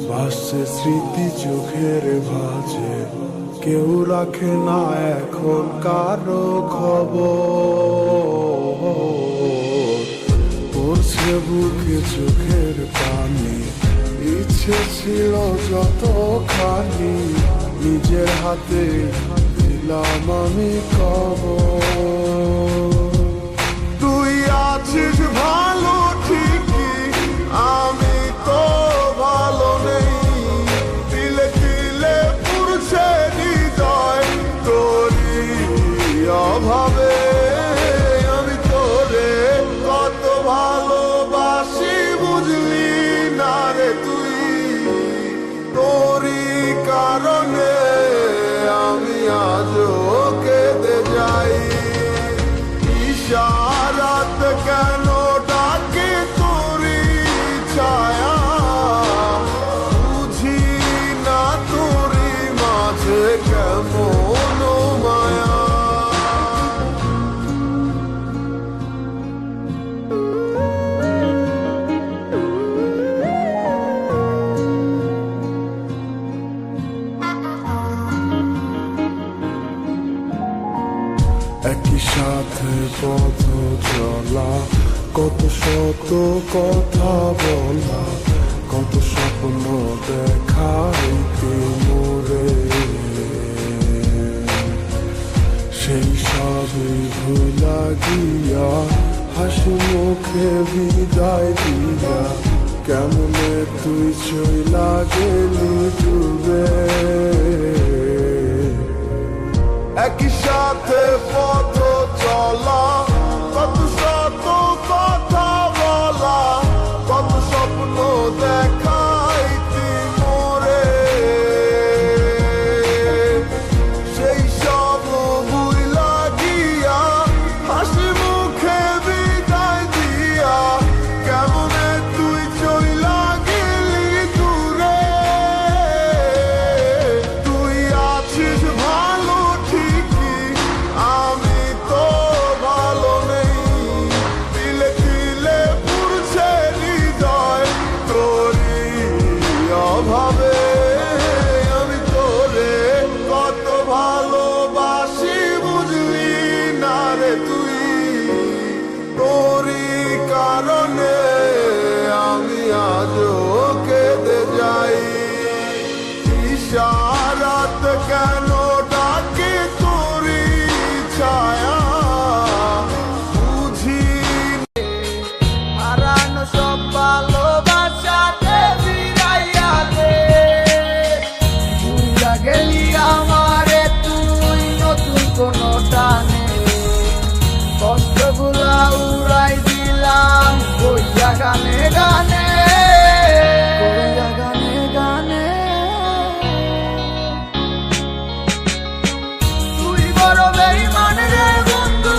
ভাসছে স্মৃতি চোখের ভাঁজে, কেউ রাখে না এখন কারো খবর। পড়ছে বুকে চোখের পানি, ইচ্ছে ছিল যতখানি, নিজের হাতে দিলাম আমি কবর। তুই আছিস ভালো ঠিকই, আমি তো ভালো নেই। তিলে তিলে পুড়ছে হৃদয় তোরই অভাবে। আমি তোরে কত ভালোবাসি বুঝলি না রে তুই। তোরই কারণে আমি আজও কেঁদে যাই। ইশারাত কেন ডাকে তোরই ছায়া, বুঝি না তোরই মাঝে কেমন মায়া। একই সাথে পথ চলা, কত শত কথা বলা, কত স্বপ্ন দেখাইতে মোরে। সেই সবই ভুলা গিয়া, হাসি মুখে বিদায় দিয়া, কেমনে তুই চইলা গেলি ডুবে। একই সাথে পথ চলা, কত শত কথা বলা, কত স্বপ্ন দেখাইতি মোরে। সেই সব ভুইলা গিয়া, হাসি মুখে বিদায় দিয়া, কেমনে তুই চইলা গেলি দূরে। তুই আছিস ভালো ঠিকই, আমি তো ভালো নেই। তিলে তিলে পুড়ছে হৃদয় তোরই অভাবে। আমি তোরে কত ভালোবাসি বুঝলি না রে তুই। তোরই কারণে আমি আজও কেঁদে যাই। ইশারাত কেন ডাকে তোরই ছায়া, বুঝি হারানো সব ভালোবাসাতে ফিরাইয়া দে। ভুইলা গেলি আমারে তুই নতুন কোনো টানে, কষ্টগুলা উড়াই দিলাম কইয়া গানে গানে, কইয়া গানে গানে। তুই বড় বেঈমান রে বন্ধু,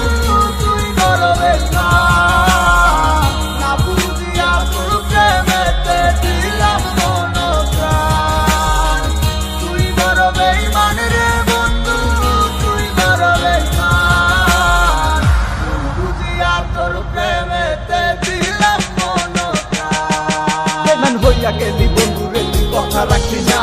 তুই বড় বেঈমান। না বুঝিয়া তোর প্রেমেতে দিলাম মন প্রাণ। তুই বড় বেঈমান রে বন্ধু, তুই বড় বেঈমান। বুঝিয়া তোর প্রেমেতে দিলাম মন প্রাণ। বেঈমান হইয়া গেলি বন্ধু রে, তুই কথা রাখলি না।